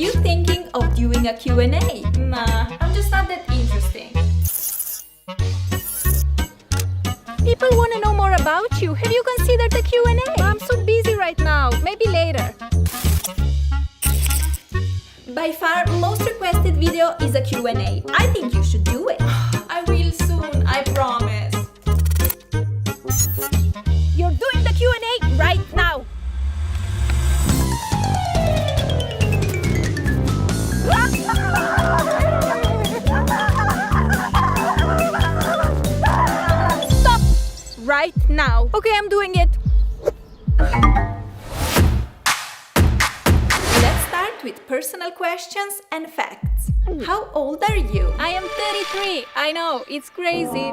you thinking of doing a Q&A? Nah, I'm just not that interesting. People want to know more about you. Have you considered the Q&A? I'm so busy right now. Maybe later. By far, most requested video is a Q&A. I think you should do it. I will soon, I promise. You're doing the Q&A right now. Stop right now. Okay, I'm doing it. Let's start with personal questions and facts. How old are you? I am 33. I know, it's crazy.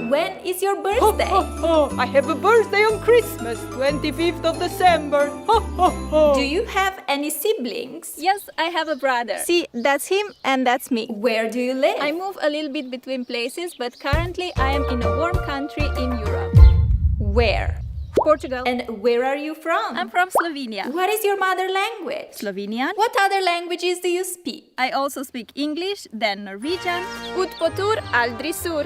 When is your birthday? I have a birthday on Christmas, 25th of December. Do you have any siblings? Yes, I have a brother. See, that's him and that's me. Where do you live? I move a little bit between places, but currently I am in a warm country in Europe. Where? Portugal. And where are you from? I'm from Slovenia. What is your mother language? Slovenian. What other languages do you speak? I also speak English, then Norwegian. Ut potur aldri sur.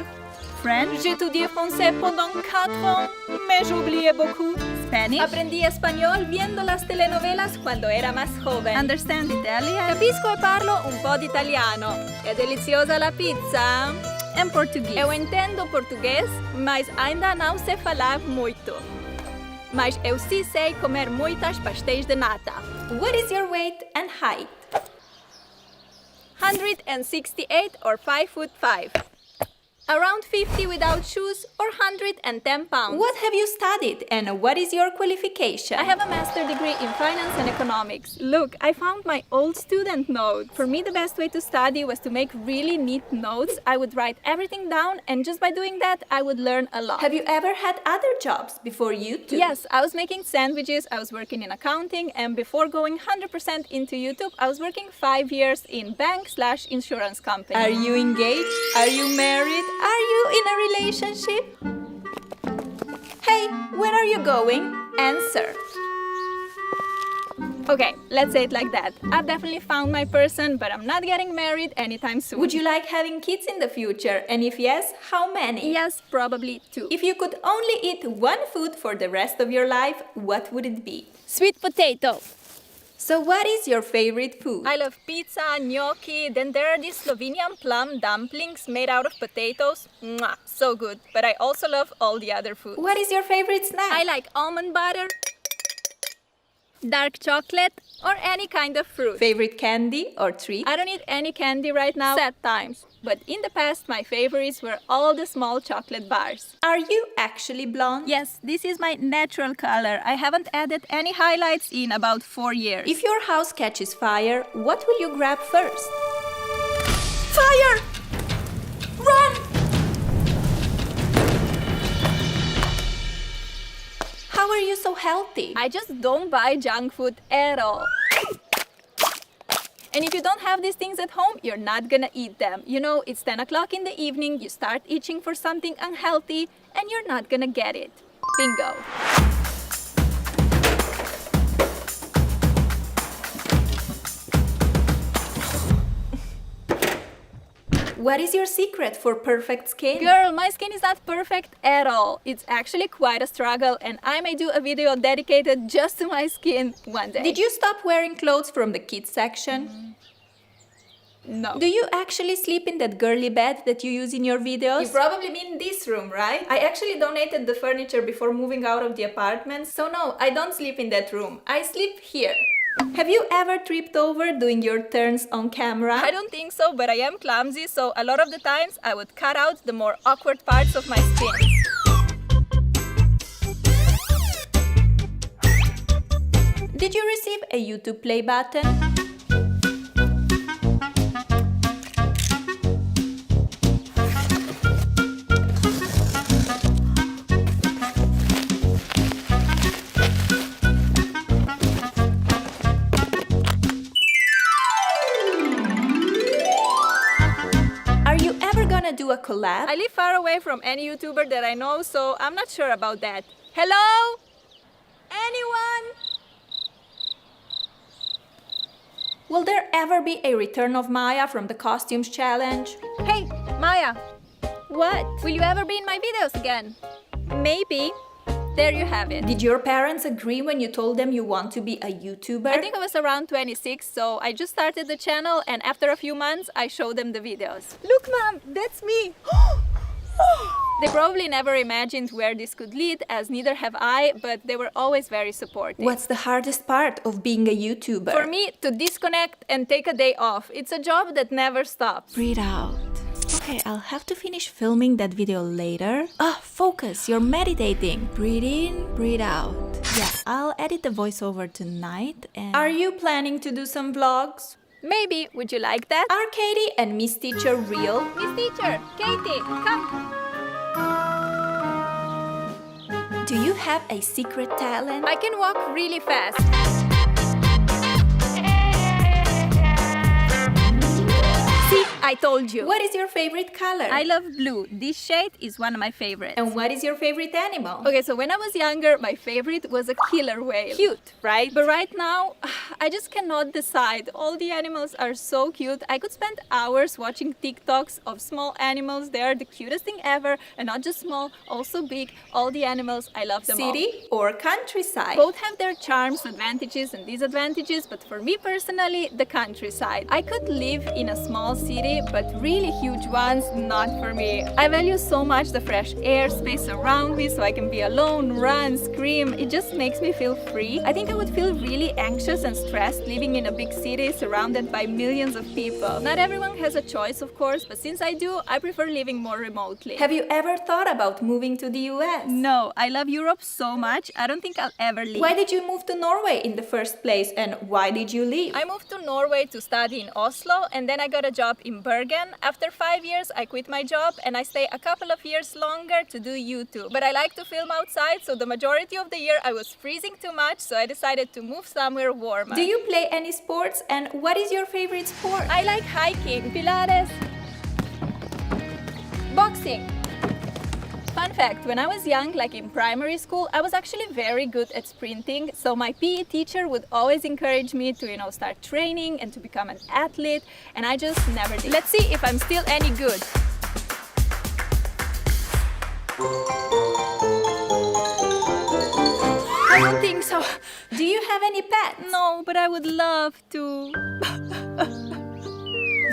French. J'étudié français pendant 4 ans, mais j'oublié beaucoup. Spanish. Aprendí español viendo las telenovelas cuando era más joven. Understand Italian. Capisco e parlo un po' di italiano. È deliziosa la pizza? And Portuguese. Eu entendo português, mas ainda não sei falar muito. Mas eu sim sei comer muitas pastéis de nata. What is your weight and height? 168 or 5'5". Around 50 without shoes or 110 pounds. What have you studied and what is your qualification? I have a master's degree in finance and economics. Look, I found my old student notes. For me, the best way to study was to make really neat notes. I would write everything down, and just by doing that, I would learn a lot. Have you ever had other jobs before YouTube? Yes, I was making sandwiches, I was working in accounting, and before going 100% into YouTube, I was working 5 years in bank/insurance company. Are you engaged? Are you married? Are you in a relationship? Hey, where are you going? Answer. Okay, let's say it like that. I've definitely found my person, but I'm not getting married anytime soon. Would you like having kids in the future? And if yes, how many? Yes, probably 2. If you could only eat one food for the rest of your life, what would it be? Sweet potato. So what is your favorite food? I love pizza, gnocchi, then there are these Slovenian plum dumplings made out of potatoes. Mwah, so good. But I also love all the other foods. What is your favorite snack? I like almond butter, dark chocolate, or any kind of fruit. Favorite candy or treat? I don't eat any candy right now. Sad times. But in the past, my favorites were all the small chocolate bars. Are you actually blonde? Yes, this is my natural color. I haven't added any highlights in about 4 years. If your house catches fire, what will you grab first? Fire! Run! How are you so healthy? I just don't buy junk food at all. And if you don't have these things at home, you're not gonna eat them. You know, it's 10 o'clock in the evening, you start itching for something unhealthy, and you're not gonna get it. Bingo. What is your secret for perfect skin? Girl, my skin is not perfect at all. It's actually quite a struggle, and I may do a video dedicated just to my skin one day. Did you stop wearing clothes from the kids section? No. Do you actually sleep in that girly bed that you use in your videos? You probably mean this room, right? I actually donated the furniture before moving out of the apartment, so no, I don't sleep in that room. I sleep here. Have you ever tripped over doing your turns on camera? I don't think so, but I am clumsy, so a lot of the times I would cut out the more awkward parts of my skin. Did you receive a YouTube play button? gonna do a collab? I live far away from any YouTuber that I know, so I'm not sure about that. Hello? Anyone? Will there ever be a return of Maya from the costumes challenge? Hey, Maya, What? will you ever be in my videos again? Maybe. There you have it. Did your parents agree when you told them you want to be a YouTuber? I think I was around 26, so I just started the channel, and after a few months, I showed them the videos. Look, Mom, that's me! They probably never imagined where this could lead, as neither have I, but they were always very supportive. What's the hardest part of being a YouTuber? For me, to disconnect and take a day off. It's a job that never stops. Breathe out. Okay, I'll have to finish filming that video later. Focus, you're meditating. Breathe in, breathe out. Yeah, I'll edit the voiceover tonight and... Are you planning to do some vlogs? Maybe, would you like that? Are Katie and Miss Teacher real? Miss Teacher, Katie, come! Do you have a secret talent? I can walk really fast. See, I told you. What is your favorite color? I love blue. This shade is one of my favorites. And what is your favorite animal? Okay, so when I was younger, my favorite was a killer whale. Cute, right? But right now, I just cannot decide. All the animals are so cute. I could spend hours watching TikToks of small animals. They are the cutest thing ever. And not just small, also big. All the animals, I love them all. City or countryside? Both have their charms, advantages and disadvantages, but for me personally, the countryside. I could live in a small city, but really huge ones, not for me. I value so much the fresh air, space around me so I can be alone, run, scream. It just makes me feel free. I think I would feel really anxious and stressed living in a big city surrounded by millions of people. Not everyone has a choice, of course, but since I do, I prefer living more remotely. Have you ever thought about moving to the US? No, I love Europe so much, I don't think I'll ever leave. Why did you move to Norway in the first place and why did you leave? I moved to Norway to study in Oslo and then I got a job in Bergen. After 5 years, I quit my job and I stay a couple of years longer to do YouTube. But I like to film outside, so the majority of the year I was freezing too much, so I decided to move somewhere warmer. Do you play any sports and what is your favorite sport? I like hiking, Pilates, boxing. Fun fact, when I was young, like in primary school, I was actually very good at sprinting. So my PE teacher would always encourage me to, start training and to become an athlete. And I just never did. Let's see if I'm still any good. I don't think so. Do you have any pets? No, but I would love to.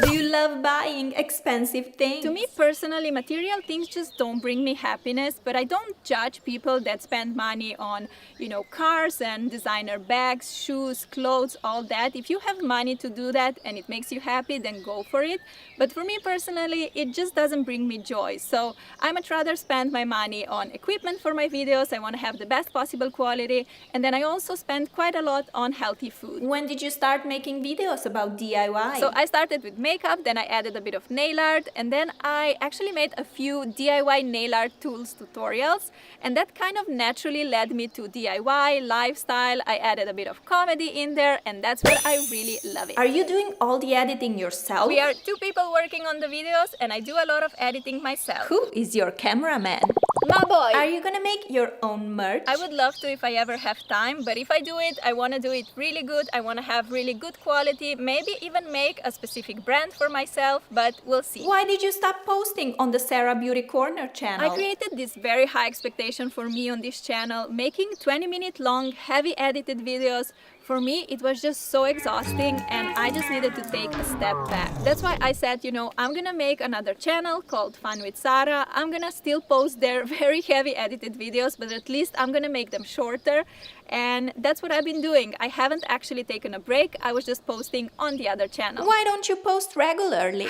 Do you love buying expensive things? To me personally, material things just don't bring me happiness, but I don't judge people that spend money on, cars and designer bags, shoes, clothes, all that. If you have money to do that and it makes you happy, then go for it. But for me personally, it just doesn't bring me joy. So I much rather spend my money on equipment for my videos. I want to have the best possible quality. And then I also spend quite a lot on healthy food. When did you start making videos about DIY? So I started with makeup, then I added a bit of nail art, and then I actually made a few DIY nail art tools tutorials, and that kind of naturally led me to DIY, lifestyle. I added a bit of comedy in there, and that's where I really love it. Are you doing all the editing yourself? We are 2 people working on the videos, and I do a lot of editing myself. Who is your cameraman? My boy! Are you gonna make your own merch? I would love to if I ever have time, but if I do it, I want to do it really good. I want to have really good quality, maybe even make a specific brand for myself, but we'll see. Why did you stop posting on the Sara Beauty Corner channel? I created this very high expectation for me on this channel, making 20-minute long, heavy edited videos. For me, it was just so exhausting and I just needed to take a step back. That's why I said, I'm gonna make another channel called Fun with Sara. I'm gonna still post their very heavy edited videos, but at least I'm gonna make them shorter. And that's what I've been doing. I haven't actually taken a break. I was just posting on the other channel. Why don't you post regularly?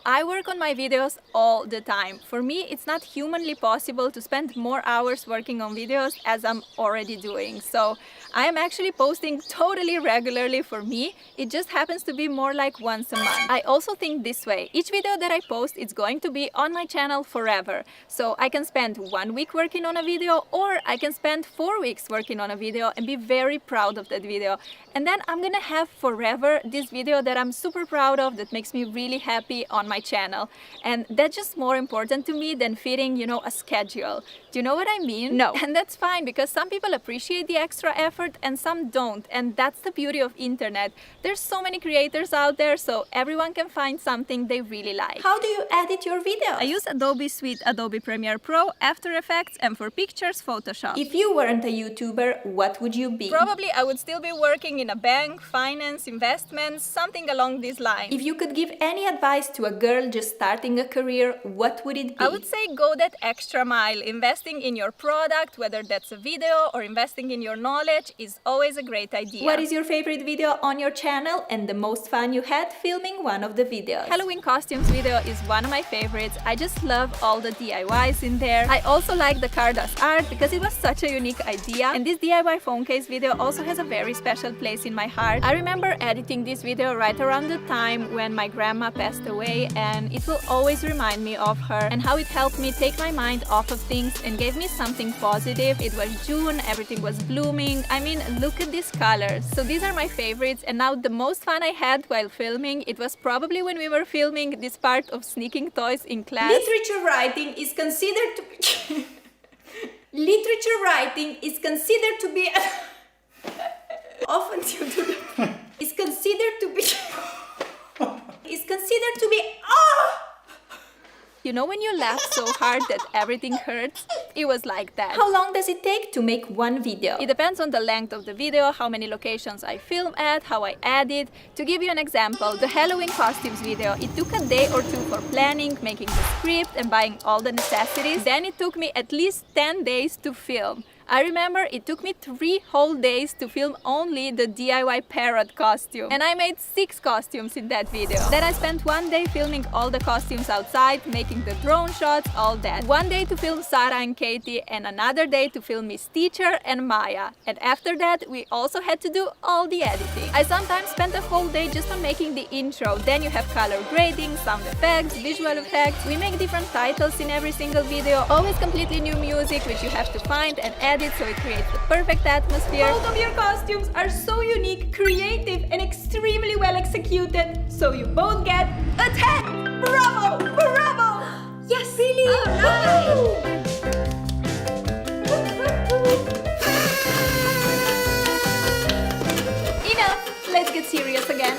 I work on my videos all the time. For me, it's not humanly possible to spend more hours working on videos as I'm already doing. So I am actually posting totally regularly for me. It just happens to be more like once a month. I also think this way. Each video that I post, it's going to be on my channel forever. So I can spend 1 week working on a video, or I can spend 4 weeks working on a video video and be very proud of that video. And then I'm gonna have forever this video that I'm super proud of, that makes me really happy on my channel. And that's just more important to me than fitting, you know, a schedule. Do you know what I mean? No. And that's fine, because some people appreciate the extra effort and some don't. And that's the beauty of internet. There's so many creators out there, so everyone can find something they really like. How do you edit your videos? I use Adobe Suite, Adobe Premiere Pro, After Effects, and for pictures, Photoshop. If you weren't a YouTuber, what would you be? Probably I would still be working in a bank, finance, investments, something along these lines. If you could give any advice to a girl just starting a career, what would it be? I would say go that extra mile. Investing in your product, whether that's a video or investing in your knowledge, is always a great idea. What is your favorite video on your channel and the most fun you had filming one of the videos? Halloween costumes video is one of my favorites. I just love all the DIYs in there. I also like the Cardass art because it was such a unique idea. And this DIY phone case video also has a very special place in my heart. I remember editing this video right around the time when my grandma passed away, and it will always remind me of her and how it helped me take my mind off of things and gave me something positive. It was June, everything was blooming. I mean, look at these colors. So these are my favorites. And now the most fun I had while filming, it was probably when we were filming this part of sneaking toys in class. Literature writing is considered to be literature writing is considered to be often due to the is considered to be You know when you laugh so hard that everything hurts? It was like that. How long does it take to make one video? It depends on the length of the video, how many locations I film at, how I edit. To give you an example, the Halloween costumes video, it took a day or two for planning, making the script and buying all the necessities. Then it took me at least 10 days to film. I remember it took me 3 whole days to film only the DIY parrot costume. And I made 6 costumes in that video. Then I spent 1 day filming all the costumes outside, making the drone shots, all that. 1 day to film Sara and Katie, and another day to film Miss Teacher and Maya. And after that, we also had to do all the editing. I sometimes spent a whole day just on making the intro. Then you have color grading, sound effects, visual effects. We make different titles in every single video. Always completely new music, which you have to find and edit so it creates the perfect atmosphere. Both of your costumes are so unique, creative, and extremely well executed, so you both get a 10! Bravo! Bravo! Yes, really! Alright! Enough! Let's get serious again.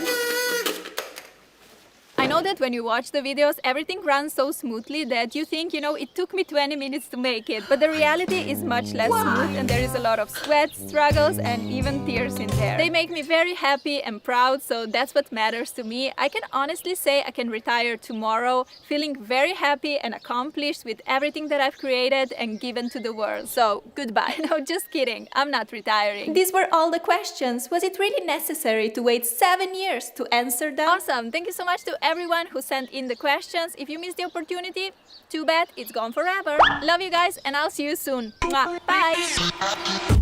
I know that when you watch the videos, everything runs so smoothly that you think, you know, it took me 20 minutes to make it. But the reality is much less smooth, and there is a lot of sweat, struggles, and even tears in there. They make me very happy and proud, so that's what matters to me. I can honestly say I can retire tomorrow feeling very happy and accomplished with everything that I've created and given to the world. So, goodbye. No, just kidding. I'm not retiring. These were all the questions. Was it really necessary to wait 7 years to answer them? Awesome. Thank you so much to everyone who sent in the questions. If you missed the opportunity, too bad, it's gone forever. Love you guys, and I'll see you soon. Mwah. Bye!